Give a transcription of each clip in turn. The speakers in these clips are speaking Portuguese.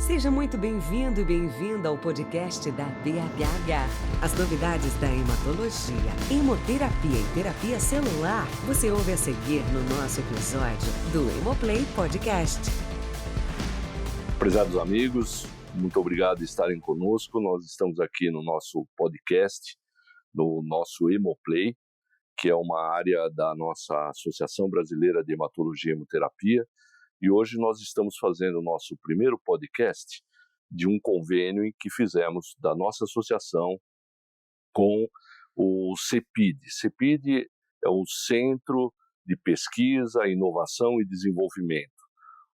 Seja muito bem-vindo e bem-vinda ao podcast da BHH. As novidades da hematologia, hemoterapia e terapia celular, você ouve a seguir no nosso episódio do Hemoplay Podcast. Prezados amigos, muito obrigado por estarem conosco. Nós estamos aqui no nosso podcast, no nosso Hemoplay, que é uma área da nossa Associação Brasileira de Hematologia e Hemoterapia. E hoje nós estamos fazendo o nosso primeiro podcast de um convênio em que fizemos da nossa associação com o CEPID. CEPID é o Centro de Pesquisa, Inovação e Desenvolvimento,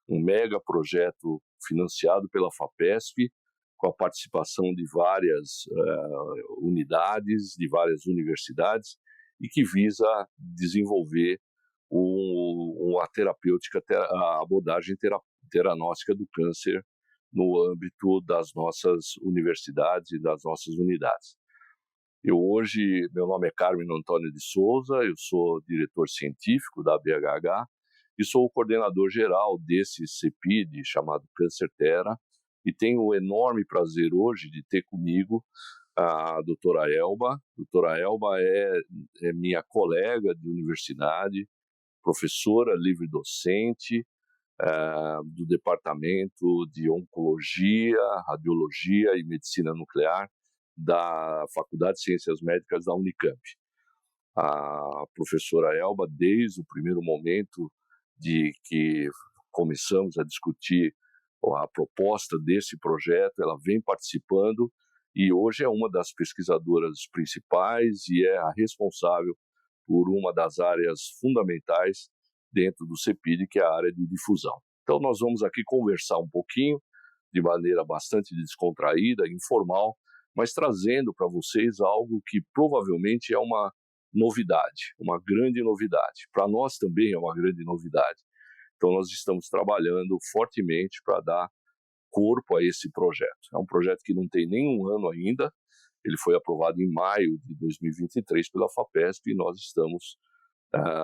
um mega projeto financiado pela FAPESP, com a participação de várias unidades, de várias universidades, e que visa desenvolver uma terapêutica, a abordagem teranóstica do câncer no âmbito das nossas universidades e das nossas unidades. Meu nome é Carmen Antônio de Souza, eu sou diretor científico da BHH e sou o coordenador geral desse CEPID chamado CâncerTera, e tenho o enorme prazer hoje de ter comigo a doutora Elba. A doutora Elba é minha colega de universidade, professora livre-docente do Departamento de Oncologia, Radiologia e Medicina Nuclear da Faculdade de Ciências Médicas da Unicamp. A professora Elba, desde o primeiro momento de que começamos a discutir a proposta desse projeto, ela vem participando e hoje é uma das pesquisadoras principais e é a responsável por uma das áreas fundamentais dentro do CEPID, que é a área de difusão. Então nós vamos aqui conversar um pouquinho, de maneira bastante descontraída, informal, mas trazendo para vocês algo que provavelmente é uma novidade, uma grande novidade. Para nós também é uma grande novidade. Então nós estamos trabalhando fortemente para dar corpo a esse projeto. É um projeto que não tem nenhum ano ainda. Ele foi aprovado em maio de 2023 pela FAPESP e nós estamos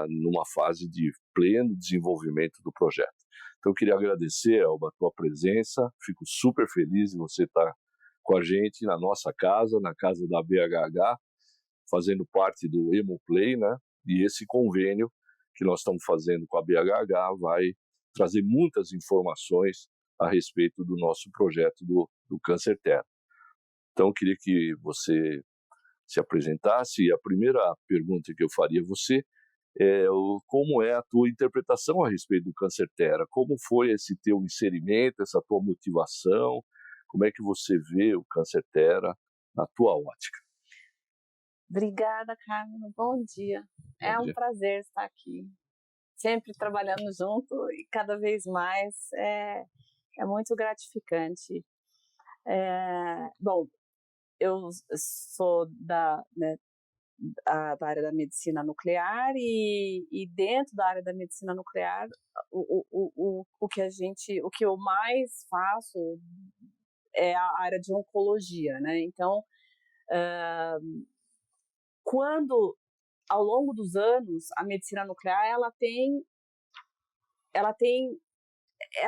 numa fase de pleno desenvolvimento do projeto. Então eu queria agradecer, Elba, a tua presença. Fico super feliz de você estar com a gente na nossa casa, na casa da BHH, fazendo parte do Hemoplay, né? E esse convênio que nós estamos fazendo com a BHH vai trazer muitas informações a respeito do nosso projeto do CâncerTera. Então, eu queria que você se apresentasse, e a primeira pergunta que eu faria a você é como é a tua interpretação a respeito do CâncerTera? Como foi esse teu inserimento, essa tua motivação? Como é que você vê o CâncerTera na tua ótica? Obrigada, Carmen. Bom dia. É um prazer estar aqui, sempre trabalhando junto e cada vez mais é muito gratificante. Bom, eu sou da área da medicina nuclear e dentro da área da medicina nuclear o que eu mais faço é a área de oncologia, né? Então, quando ao longo dos anos a medicina nuclear ela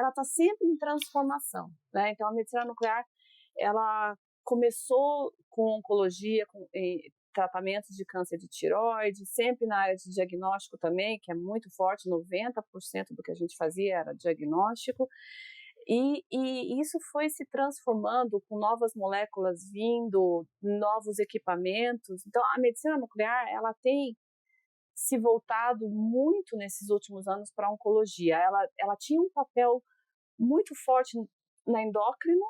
está sempre em transformação, né? Então a medicina nuclear ela começou com oncologia, com tratamentos de câncer de tireoide, sempre na área de diagnóstico também, que é muito forte, 90% do que a gente fazia era diagnóstico, e isso foi se transformando com novas moléculas vindo, novos equipamentos. Então a medicina nuclear ela tem se voltado muito nesses últimos anos para a oncologia. Ela tinha um papel muito forte na endócrino,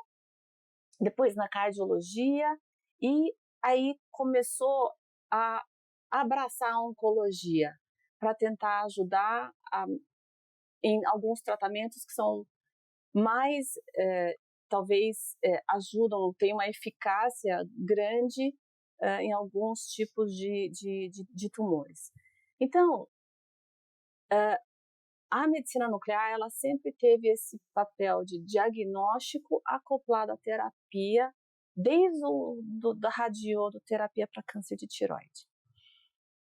depois na cardiologia, e aí começou a abraçar a oncologia para tentar ajudar em alguns tratamentos que são mais, talvez, ajudam, têm uma eficácia grande em alguns tipos de tumores. Então, a medicina nuclear ela sempre teve esse papel de diagnóstico acoplado à terapia, desde da radioterapia para câncer de tireoide,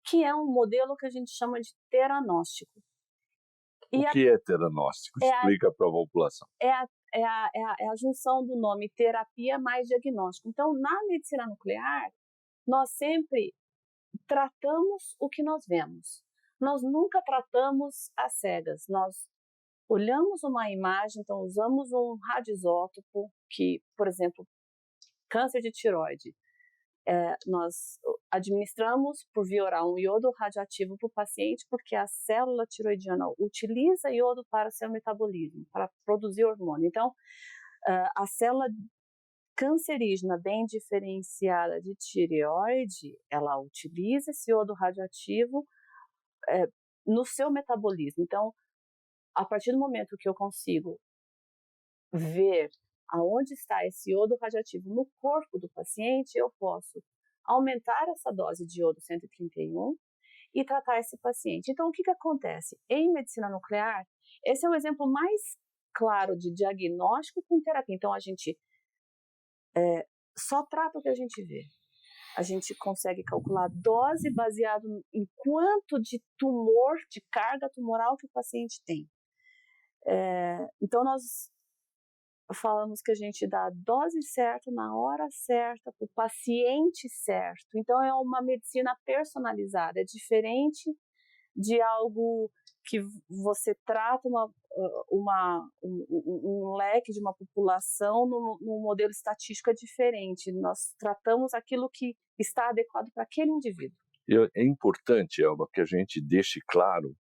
que é um modelo que a gente chama de teranóstico. O que é teranóstico? Explica para a população. É é a junção do nome terapia mais diagnóstico. Então, na medicina nuclear, nós sempre tratamos o que nós vemos. Nós nunca tratamos às cegas. Nós olhamos uma imagem, então usamos um radioisótopo, que, por exemplo, câncer de tireoide. Nós administramos por via oral um iodo radioativo para o paciente, porque a célula tiroidiana utiliza iodo para seu metabolismo, para produzir hormônio. Então, a célula cancerígena bem diferenciada de tireoide, ela utiliza esse iodo radioativo no seu metabolismo. Então, a partir do momento que eu consigo ver aonde está esse iodo radioativo no corpo do paciente, eu posso aumentar essa dose de iodo 131 e tratar esse paciente. Então, o que acontece? Em medicina nuclear, esse é o exemplo mais claro de diagnóstico com terapia. Então, a gente só trata o que a gente vê. A gente consegue calcular dose baseado em quanto de tumor, de carga tumoral que o paciente tem. Então, nós falamos que a gente dá a dose certa, na hora certa, para o paciente certo. Então, é uma medicina personalizada, é diferente de algo que você trata um leque de uma população num modelo estatístico diferente. Nós tratamos aquilo que está adequado para aquele indivíduo. É importante, Elba, que a gente deixe claro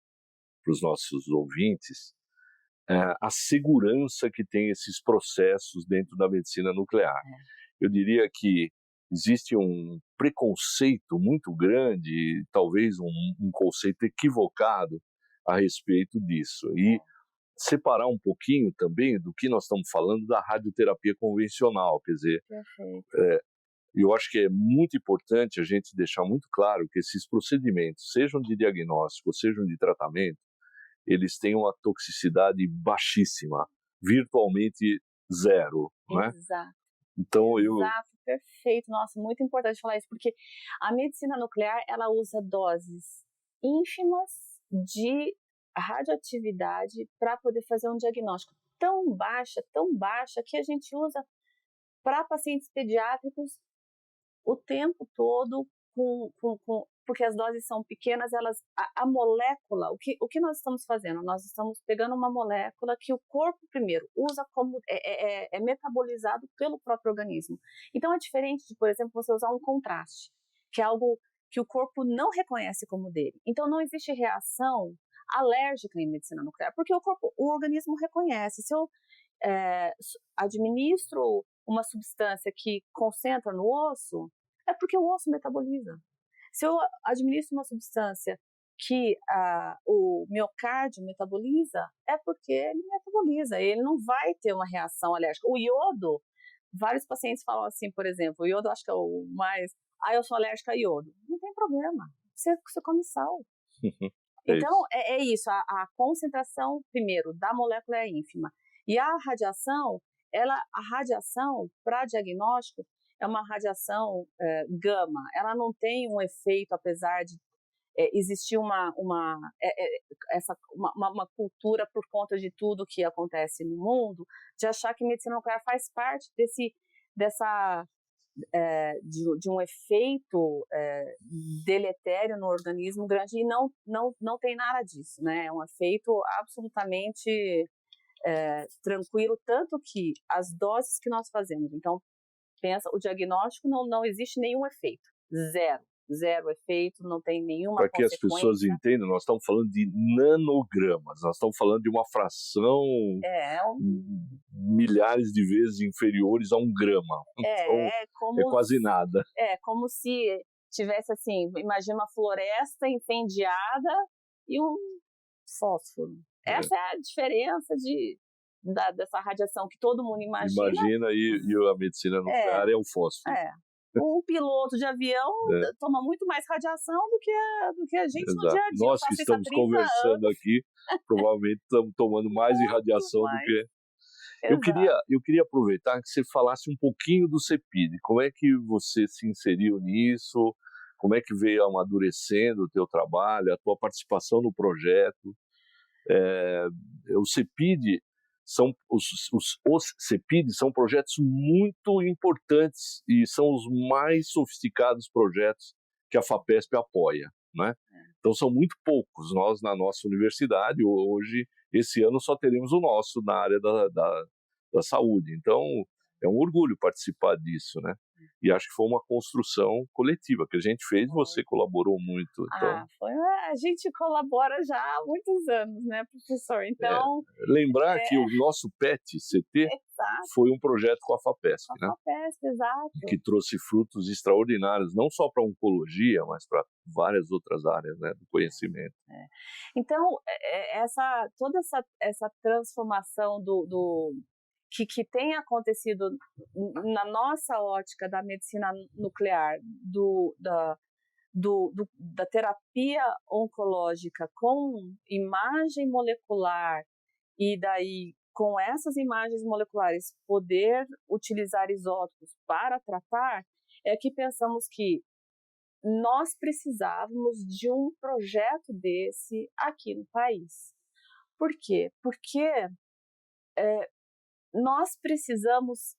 para os nossos ouvintes a segurança que tem esses processos dentro da medicina nuclear. Eu diria que existe um preconceito muito grande, talvez um conceito equivocado a respeito disso. E separar um pouquinho também do que nós estamos falando da radioterapia convencional, quer dizer, eu acho que é muito importante a gente deixar muito claro que esses procedimentos, sejam de diagnóstico, sejam de tratamento, eles têm uma toxicidade baixíssima, virtualmente zero, né? Exato. Então, Exato, perfeito. Nossa, muito importante falar isso, porque a medicina nuclear, ela usa doses ínfimas de radioatividade para poder fazer um diagnóstico tão baixa, que a gente usa para pacientes pediátricos o tempo todo, porque as doses são pequenas, a molécula, o que nós estamos fazendo? Nós estamos pegando uma molécula que o corpo, primeiro, usa como, é metabolizado pelo próprio organismo. Então, é diferente de, por exemplo, você usar um contraste, que é algo que o corpo não reconhece como dele. Então, não existe reação alérgica em medicina nuclear, porque o organismo reconhece. Se eu administro uma substância que concentra no osso, é porque o osso metaboliza. Se eu administro uma substância que o miocárdio metaboliza, é porque ele metaboliza, ele não vai ter uma reação alérgica. O iodo, vários pacientes falam assim, por exemplo, o iodo acho que é o mais... eu sou alérgica a iodo. Não tem problema, você come sal. Então, é isso, a concentração, primeiro, da molécula é ínfima. E a radiação para diagnóstico, é uma radiação gama. Ela não tem um efeito, apesar de existir uma cultura por conta de tudo que acontece no mundo, de achar que medicina nuclear faz parte de um efeito deletério no organismo grande, e não tem nada disso, né? É um efeito absolutamente tranquilo, tanto que as doses que nós fazemos, então, pensa, o diagnóstico não existe nenhum efeito, zero efeito, não tem nenhuma consequência. Para que as pessoas entendam, nós estamos falando de nanogramas, nós estamos falando de uma fração milhares de vezes inferiores a 1 grama. Então, é quase nada. É como se tivesse assim, imagina uma floresta incendiada e um fósforo. Essa é a diferença dessa radiação que todo mundo imagina. Imagina, e a medicina nuclear é o fósforo. Um piloto de avião toma muito mais radiação do que a gente no dia a dia. Nós que estamos conversando aqui, provavelmente estamos tomando mais radiação do que... Eu queria aproveitar que você falasse um pouquinho do CEPID. Como é que você se inseriu nisso? Como é que veio amadurecendo o teu trabalho, a tua participação no projeto? O CEPID os CEPIDs são projetos muito importantes e são os mais sofisticados projetos que a FAPESP apoia, né? Então são muito poucos. Nós, na nossa universidade, hoje, esse ano só teremos o nosso na área da saúde. Então é um orgulho participar disso, né? E acho que foi uma construção coletiva que a gente fez e você colaborou muito. Então, a gente colabora já há muitos anos, né, professor? Então... lembrar que o nosso PET-CT foi um projeto com a FAPESP, né? A FAPESP, exato. Que trouxe frutos extraordinários, não só para a oncologia, mas para várias outras áreas, né, do conhecimento. Então, toda essa transformação que tem acontecido na nossa ótica da medicina nuclear, da terapia oncológica com imagem molecular, e daí com essas imagens moleculares poder utilizar isótopos para tratar, é que pensamos que nós precisávamos de um projeto desse aqui no país. Por quê? Porque nós precisamos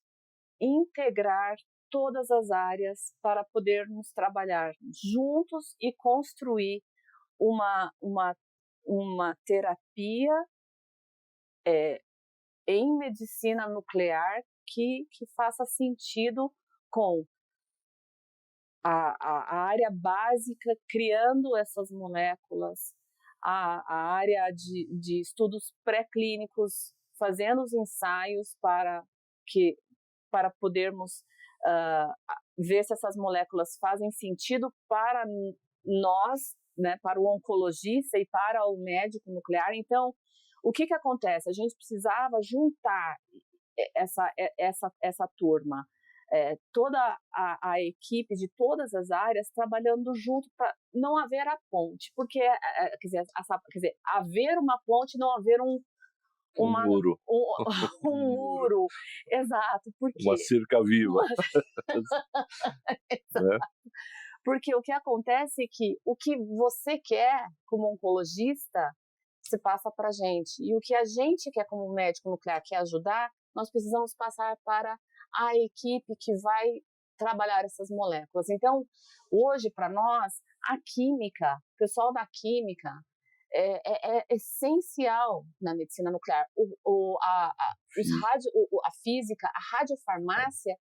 integrar todas as áreas para podermos trabalhar juntos e construir uma terapia em medicina nuclear que faça sentido com a área básica, criando essas moléculas, a área de estudos pré-clínicos, fazendo os ensaios para podermos ver se essas moléculas fazem sentido para nós, né, para o oncologista e para o médico nuclear. Então, o que acontece? A gente precisava juntar essa turma, toda a equipe de todas as áreas trabalhando junto para não haver a ponte, porque quer dizer, haver uma ponte, não haver um muro. Um muro, exato. Porque... Uma cerca viva. Exato. Porque o que acontece é que o que você quer como oncologista, você passa para a gente. E o que a gente quer como médico nuclear, quer ajudar, nós precisamos passar para a equipe que vai trabalhar essas moléculas. Então, hoje, para nós, a química, o pessoal da química, é essencial na medicina nuclear. A física, a radiofarmácia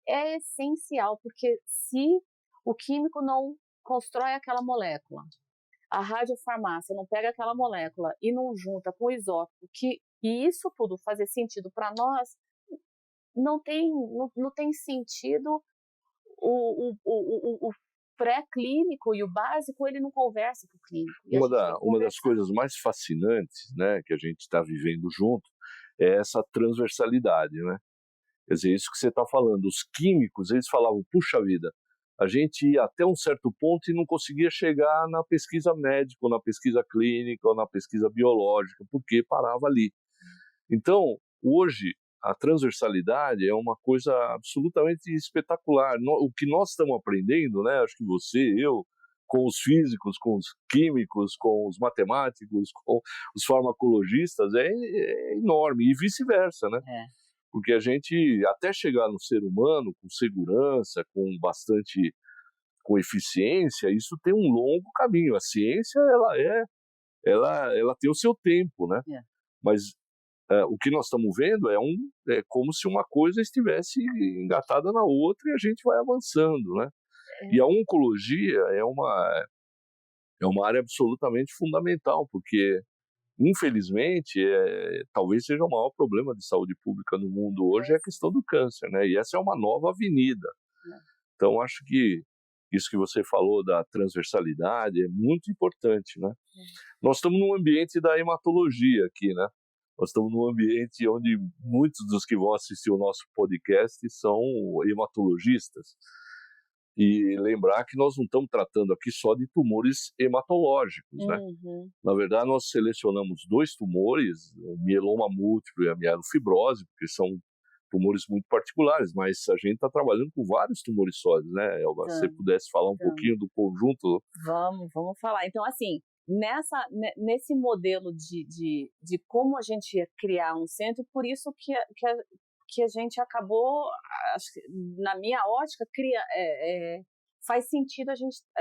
é essencial, porque se o químico não constrói aquela molécula, a radiofarmácia não pega aquela molécula e não junta com o isótopo, e isso tudo fazer sentido para nós, não tem sentido o pré-clínico e o básico, ele não conversa com o clínico. Uma das coisas mais fascinantes, né, que a gente está vivendo junto é essa transversalidade, né? Quer dizer, isso que você está falando, os químicos, eles falavam, puxa vida, a gente ia até um certo ponto e não conseguia chegar na pesquisa médica, ou na pesquisa clínica, ou na pesquisa biológica, porque parava ali. Então, hoje, a transversalidade é uma coisa absolutamente espetacular. O que nós estamos aprendendo, né, acho que você, eu, com os físicos, com os químicos, com os matemáticos, com os farmacologistas, é enorme, e vice-versa, né? Porque a gente, até chegar no ser humano, com segurança, com eficiência, isso tem um longo caminho. A ciência, ela tem o seu tempo, né? Mas o que nós estamos vendo é como se uma coisa estivesse engatada na outra e a gente vai avançando, né? E a oncologia é uma área absolutamente fundamental, porque, infelizmente, talvez seja o maior problema de saúde pública no mundo hoje, é a questão do câncer, né? E essa é uma nova avenida. Então, acho que isso que você falou da transversalidade é muito importante, né? Nós estamos num ambiente da hematologia aqui, né? Nós estamos num ambiente onde muitos dos que vão assistir o nosso podcast são hematologistas. E lembrar que nós não estamos tratando aqui só de tumores hematológicos, né? Na verdade, nós selecionamos 2 tumores, o mieloma múltiplo e a mielofibrose, porque são tumores muito particulares, mas a gente está trabalhando com vários tumores sólidos, né, Elba? Se você pudesse falar um pouquinho do conjunto. Vamos falar. Então, assim, nesse modelo de como a gente ia criar um centro, por isso que a gente acabou, acho que, na minha ótica, faz sentido a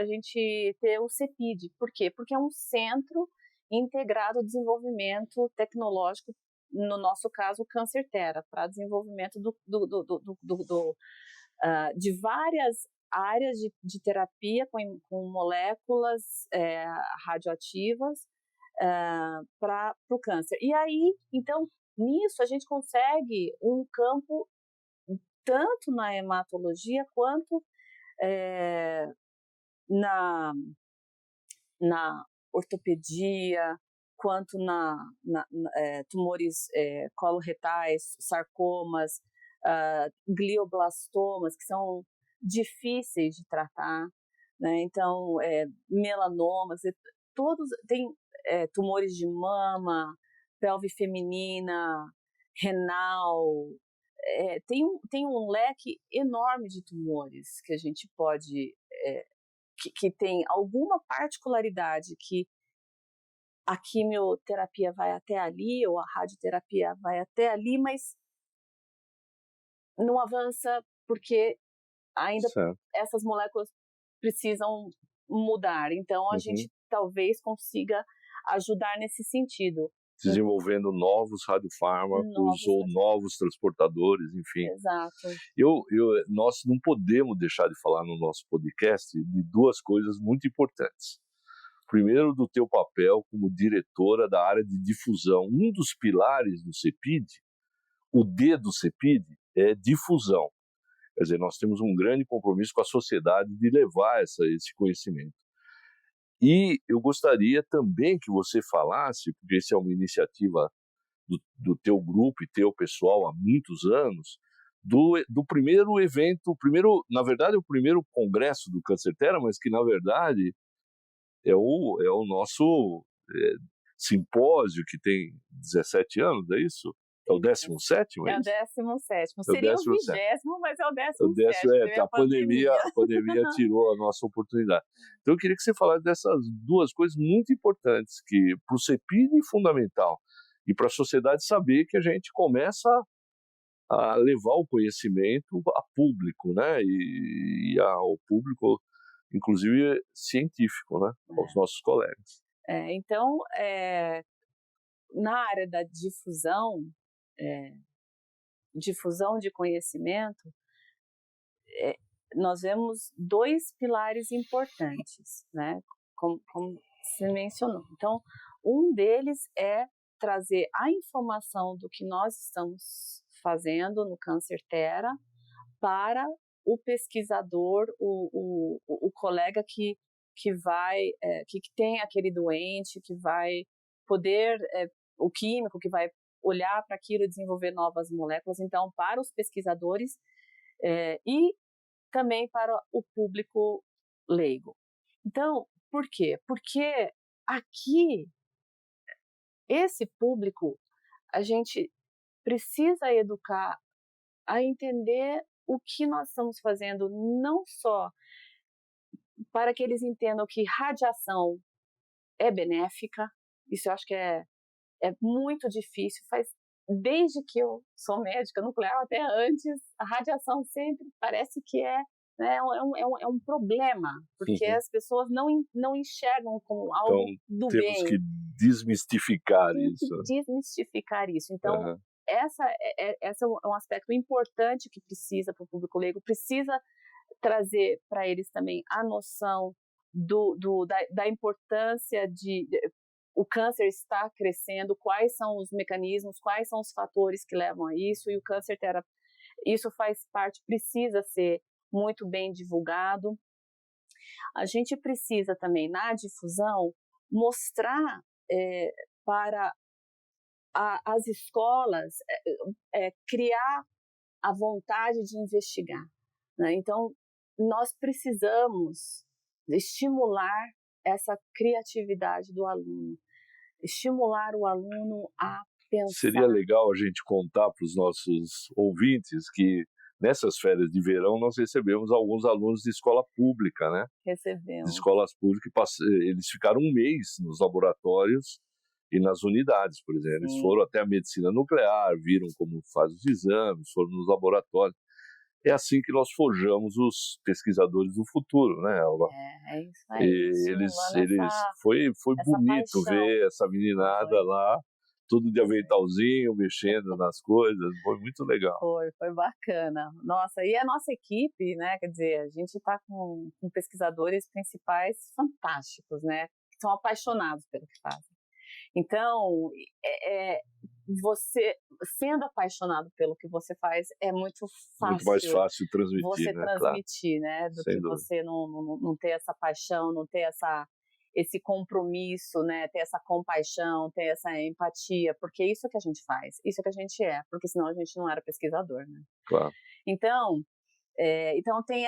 gente ter o CEPID. Por quê? Porque é um centro integrado ao desenvolvimento tecnológico, no nosso caso, o CâncerTera, para desenvolvimento de várias áreas de terapia com moléculas radioativas para o câncer. E aí, então, nisso a gente consegue um campo tanto na hematologia quanto na ortopedia, quanto na tumores coloretais, sarcomas, glioblastomas, que são difíceis de tratar, né? Então, melanomas, todos tem tumores de mama, pelve feminina, renal, tem um leque enorme de tumores que a gente pode, que tem alguma particularidade que a quimioterapia vai até ali, ou a radioterapia vai até ali, mas não avança porque ainda essas moléculas precisam mudar. Então, a gente talvez consiga ajudar nesse sentido. Desenvolvendo novos radiofármacos ou novos transportadores, enfim. Exato. Nós não podemos deixar de falar no nosso podcast de duas coisas muito importantes. Primeiro, do teu papel como diretora da área de difusão. Um dos pilares do CEPID, o D do CEPID, é difusão. Quer dizer, nós temos um grande compromisso com a sociedade de levar esse conhecimento. E eu gostaria também que você falasse, porque essa é uma iniciativa do teu grupo e teu pessoal há muitos anos, do primeiro evento, na verdade é o primeiro congresso do CâncerTera, mas que na verdade é o nosso simpósio, que tem 17 anos, é isso? É o 17º, é isso? É o 17º. Seria o 20º, mas é o 17º. A pandemia tirou a nossa oportunidade. Então eu queria que você falasse dessas duas coisas muito importantes, que para o CEPID é fundamental, e para a sociedade saber que a gente começa a levar o conhecimento a público, né? E ao público, inclusive científico, né? Aos nossos colegas. Então, na área da difusão de conhecimento, nós vemos dois pilares importantes, né? Como você mencionou. Então, um deles é trazer a informação do que nós estamos fazendo no CâncerTera para o pesquisador, o colega que tem aquele doente, que vai poder, o químico que vai olhar para aquilo e desenvolver novas moléculas. Então, para os pesquisadores e também para o público leigo. Então, por quê? Porque aqui, esse público, a gente precisa educar a entender o que nós estamos fazendo, não só para que eles entendam que radiação é benéfica, isso eu acho que é muito difícil, desde que eu sou médica nuclear, até antes, a radiação sempre parece que é um problema, porque as pessoas não enxergam como algo do bem. Temos que desmistificar isso. Então, essa é um aspecto importante que precisa para o público leigo, precisa trazer para eles também a noção da importância o câncer está crescendo, quais são os mecanismos, quais são os fatores que levam a isso, e o CâncerTera, isso faz parte, precisa ser muito bem divulgado. A gente precisa também, na difusão, mostrar para as escolas, criar a vontade de investigar, né? Então, nós precisamos estimular essa criatividade do aluno, estimular o aluno a pensar. Seria legal a gente contar para os nossos ouvintes que Nessas férias de verão, nós recebemos alguns alunos de escola pública, né? De Recebemos. escolas públicas, eles ficaram um mês nos laboratórios e nas unidades, por exemplo. Eles Sim. foram até a medicina nuclear, viram como faz os exames, foram nos laboratórios. É assim que nós forjamos os pesquisadores do futuro, né, Elba? É isso aí. Eles foi essa bonito paixão. ver essa meninada Foi. lá, tudo de aventalzinho, mexendo nas coisas, foi muito legal. Foi bacana. Nossa, e a nossa equipe, né, quer dizer, a gente está com pesquisadores principais fantásticos, né, que são apaixonados pelo que fazem. Então, você, sendo apaixonado pelo que você faz, é muito fácil. Muito mais fácil transmitir, você né? transmitir, claro. Né? Do Sem que dúvida. Você não ter essa paixão, não ter esse compromisso, né? Ter essa compaixão, ter essa empatia, porque isso é que a gente faz, isso é que a gente é, porque senão a gente não era pesquisador, né? Claro. Então tem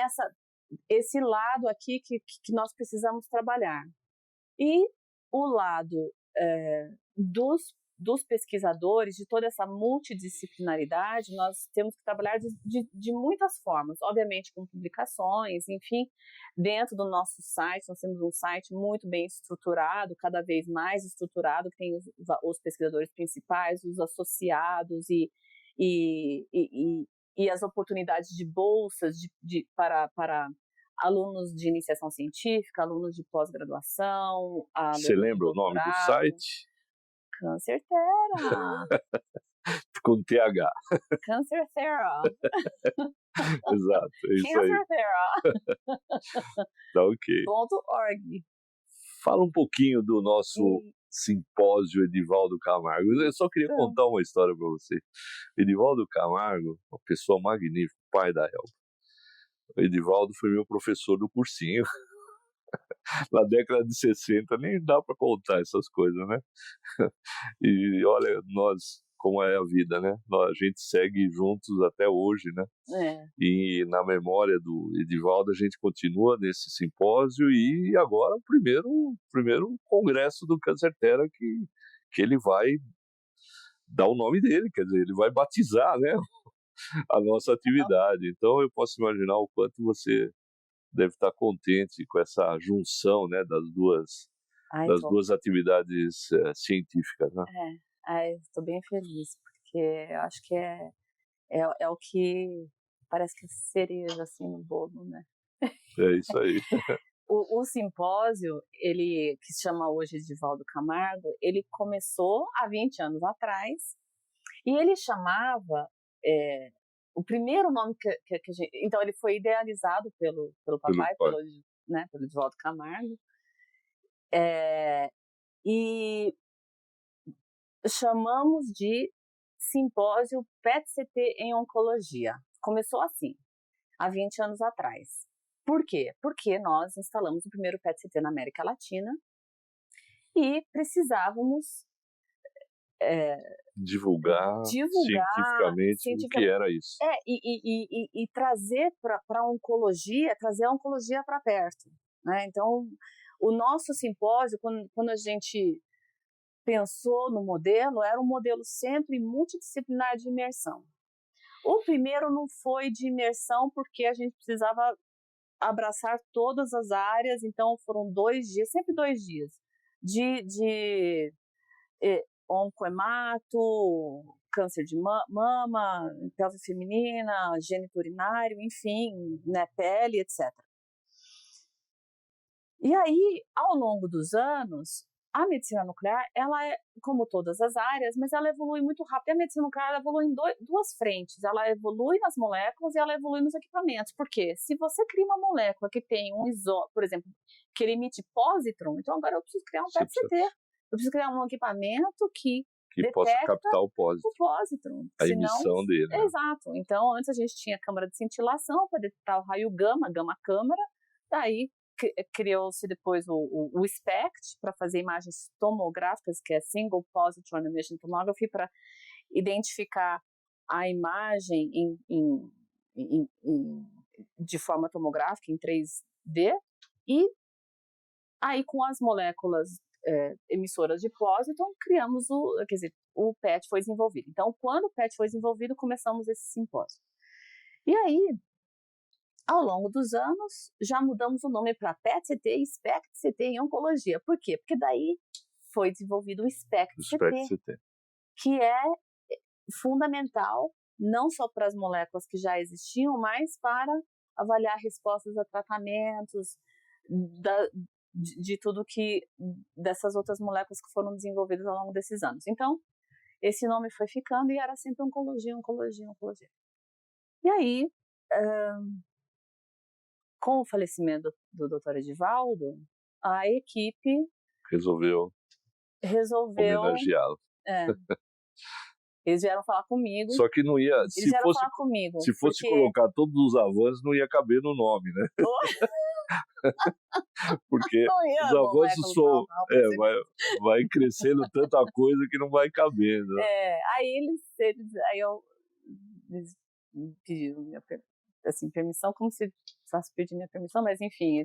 esse lado aqui que nós precisamos trabalhar. E o lado dos pesquisadores, de toda essa multidisciplinaridade, nós temos que trabalhar de muitas formas, obviamente com publicações, enfim, dentro do nosso site, nós temos um site muito bem estruturado, cada vez mais estruturado, que tem os pesquisadores principais, os associados e as oportunidades de bolsas para alunos de iniciação científica, alunos de pós-graduação. Você lembra o nome do site? Cancerterra. Com TH. Cancerterra. Exato, é isso aí. Cancerterra. Tá ok. .org. Fala um pouquinho do nosso simpósio Edivaldo Camargo. Eu só queria contar uma história para você. Edivaldo Camargo, uma pessoa magnífica, pai da Elba. O Edivaldo foi meu professor do cursinho. Na década de 60, nem dá para contar essas coisas, né? E olha, nós, como é a vida, né? A gente segue juntos até hoje, né? E na memória do Edivaldo, a gente continua nesse simpósio e agora o primeiro congresso do Cancerterra que ele vai dar o nome dele, quer dizer, ele vai batizar, né? A nossa atividade. Então eu posso imaginar o quanto você deve estar contente com essa junção, né, das duas atividades científicas, né? Estou bem feliz, porque eu acho que é o que parece que é cereja assim no bolo, né? É isso aí. O simpósio, ele que se chama hoje Edivaldo Camargo, ele começou há 20 anos atrás e ele chamava o primeiro nome que a gente... Então, ele foi idealizado pelo papai, pelo Edivaldo Camargo. E chamamos de Simpósio PET-CT em Oncologia. Começou assim, há 20 anos atrás. Por quê? Porque nós instalamos o primeiro PET-CT na América Latina e precisávamos... divulgar cientificamente o que era isso. E trazer para a oncologia, trazer a oncologia para perto, né? Então, o nosso simpósio, quando a gente pensou no modelo, era um modelo sempre multidisciplinar de imersão. O primeiro não foi de imersão porque a gente precisava abraçar todas as áreas, então foram 2 dias, sempre 2 dias, de oncohemato, câncer de mama, pelve feminina, gênito urinário, enfim, né, pele, etc. E aí, ao longo dos anos, a medicina nuclear, ela é, como todas as áreas, mas ela evolui muito rápido. E a medicina nuclear ela evolui em 2 frentes. Ela evolui nas moléculas e ela evolui nos equipamentos. Por quê? Se você cria uma molécula que tem por exemplo, que ele emite pósitron, então agora eu preciso criar um PET-CT. Eu preciso criar um equipamento que possa captar o pósitron. A emissão dele. Né? Exato. Então, antes a gente tinha câmara de cintilação para detectar o raio gama-câmara. Daí criou-se depois o SPECT para fazer imagens tomográficas, que é Single Positron Emission Tomography, para identificar a imagem de forma tomográfica em 3D. E aí, com as moléculas emissoras de pósitron, criamos o PET foi desenvolvido. Então, quando o PET foi desenvolvido, começamos esse simpósio. E aí, ao longo dos anos, já mudamos o nome para PET-CT e SPECT-CT em oncologia. Por quê? Porque daí foi desenvolvido o SPECT-CT, que é fundamental não só para as moléculas que já existiam, mas para avaliar respostas a tratamentos, de tudo que dessas outras moléculas que foram desenvolvidas ao longo desses anos. Então, esse nome foi ficando e era sempre oncologia. E aí, com o falecimento do Dr. Edivaldo, a equipe resolveu homenageá-lo. Eles vieram falar comigo. Só que não ia, se fosse porque... colocar todos os avanços, não ia caber no nome, né? Porque os avanços vai crescendo tanta coisa que não vai cabendo. Aí eles pediram minha permissão, como se fosse pedir minha permissão, mas enfim,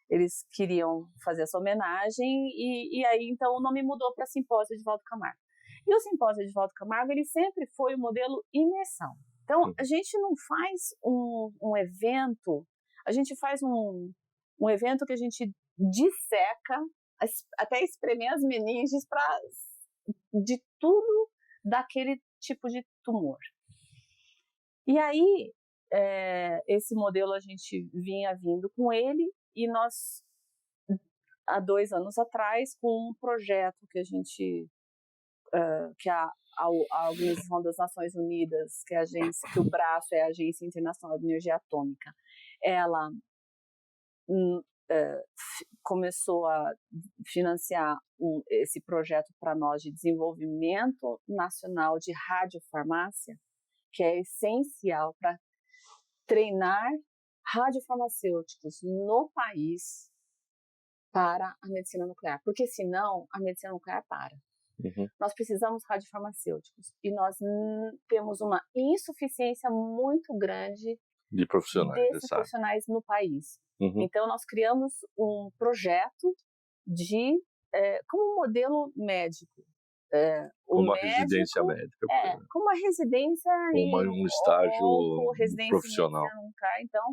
eles queriam fazer essa homenagem e aí então o nome mudou para Simpósio Edivaldo Camargo. E o Simpósio Edivaldo Camargo, ele sempre foi o modelo imersão. Então, a gente não faz um evento, a gente faz um evento que a gente disseca, até espremer as meninges de tudo daquele tipo de tumor. E aí, esse modelo a gente vinha vindo com ele e nós, há 2 anos atrás, com um projeto que a gente... que a Organização das Nações Unidas, que o braço é a Agência Internacional de Energia Atômica, ela começou a financiar esse projeto para nós de desenvolvimento nacional de radiofarmácia, que é essencial para treinar radiofarmacêuticos no país para a medicina nuclear, porque senão a medicina nuclear para. Nós precisamos de radiofarmacêuticos e nós temos uma insuficiência muito grande de profissionais no país. Então, nós criamos um projeto como modelo médico. Como uma residência médica. Como uma residência um estágio profissional. Então,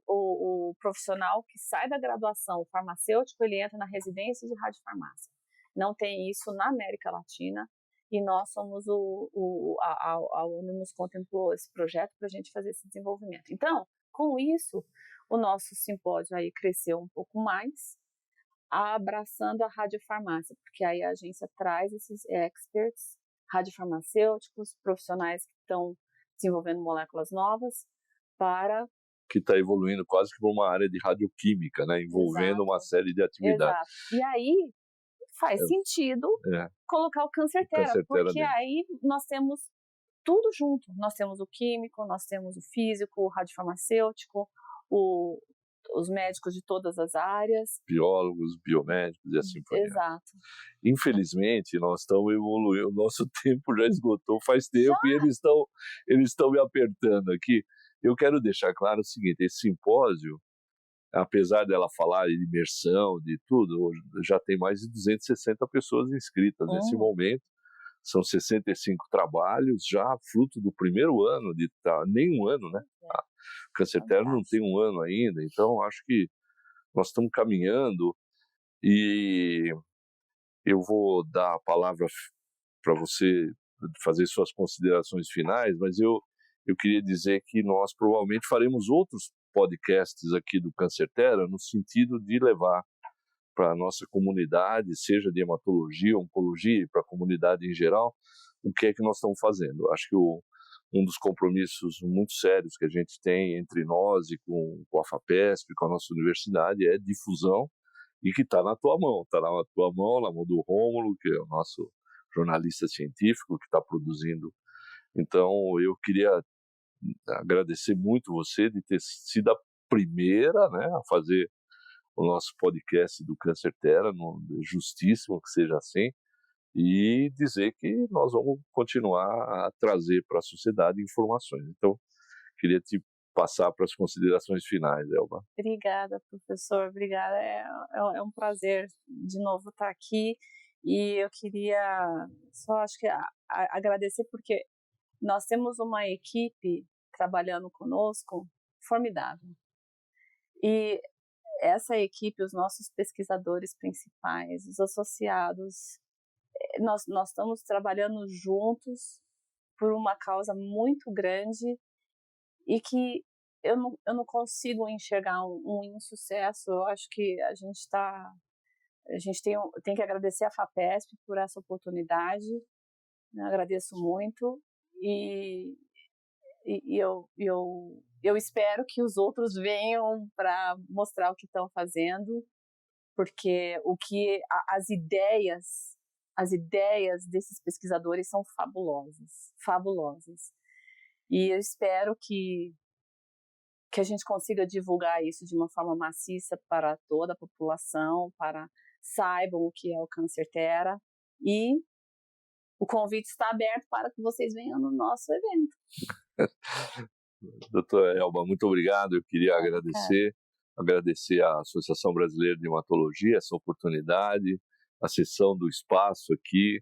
o profissional que sai da graduação farmacêutico, ele entra na residência de radiofarmácia. Não tem isso na América Latina e nós somos a ONU nos contemplou esse projeto para a gente fazer esse desenvolvimento. Então, com isso, o nosso simpósio aí cresceu um pouco mais, abraçando a radiofarmácia, porque aí a agência traz esses experts, radiofarmacêuticos, profissionais que estão desenvolvendo moléculas novas que está evoluindo quase que para uma área de radioquímica, né, envolvendo uma série de atividades. Exato. E aí faz sentido colocar o Câncer-Tera, porque aí nós temos tudo junto. Nós temos o químico, nós temos o físico, o radiofarmacêutico, os médicos de todas as áreas. Biólogos, biomédicos e assim por diante. Exato. Infelizmente, nós estamos evoluindo, o nosso tempo já esgotou faz tempo e eles estão me apertando aqui. Eu quero deixar claro o seguinte, esse simpósio, apesar dela falar de imersão, de tudo, já tem mais de 260 pessoas inscritas nesse momento. São 65 trabalhos, já fruto do primeiro ano, nem um ano, né? O Câncer-Tera não tem um ano ainda, então acho que nós estamos caminhando e eu vou dar a palavra para você fazer suas considerações finais, mas eu queria dizer que nós provavelmente faremos outros podcasts aqui do Câncer-Tera no sentido de levar para a nossa comunidade, seja de hematologia, oncologia, para a comunidade em geral, o que é que nós estamos fazendo. Acho que um dos compromissos muito sérios que a gente tem entre nós e com a FAPESP, com a nossa universidade, é difusão e que está na tua mão. Está na tua mão, na mão do Rômulo, que é o nosso jornalista científico que está produzindo. Então, eu queria agradecer muito você de ter sido a primeira, né, a fazer o nosso podcast do Câncer-Tera, justíssimo que seja assim, e dizer que nós vamos continuar a trazer para a sociedade informações. Então, queria te passar para as considerações finais, Elba. Obrigada, professor, obrigada. É um prazer de novo estar aqui e eu queria só, acho que, agradecer porque nós temos uma equipe trabalhando conosco, formidável. E essa equipe, os nossos pesquisadores principais, os associados, nós estamos trabalhando juntos por uma causa muito grande e que eu não consigo enxergar um insucesso. Eu acho que a gente tem que agradecer a FAPESP por essa oportunidade, né? Agradeço muito e eu espero que os outros venham para mostrar o que estão fazendo, porque as ideias desses pesquisadores são fabulosas. E eu espero que a gente consiga divulgar isso de uma forma maciça para toda a população, para saibam o que é o Câncer Terra, e o convite está aberto para que vocês venham no nosso evento. Doutora Elba, muito obrigado. Eu queria agradecer à Associação Brasileira de Hematologia essa oportunidade, a cessão do espaço aqui,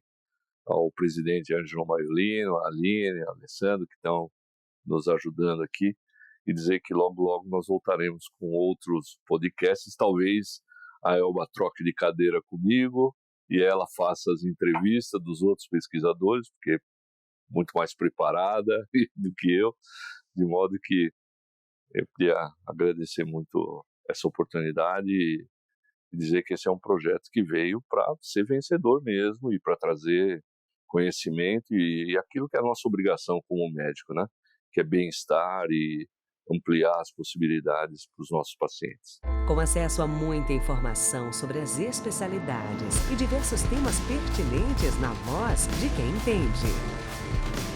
ao presidente Ângelo Maiolino, a Aline, a Alessandro, que estão nos ajudando aqui, e dizer que logo nós voltaremos com outros podcasts. Talvez a Elba troque de cadeira comigo e ela faça as entrevistas dos outros pesquisadores, porque é muito mais preparada do que eu, de modo que eu queria agradecer muito essa oportunidade e dizer que esse é um projeto que veio para ser vencedor mesmo e para trazer conhecimento e aquilo que é a nossa obrigação como médico, né? Que é bem-estar e ampliar as possibilidades para os nossos pacientes. Com acesso a muita informação sobre as especialidades e diversos temas pertinentes na voz de quem entende.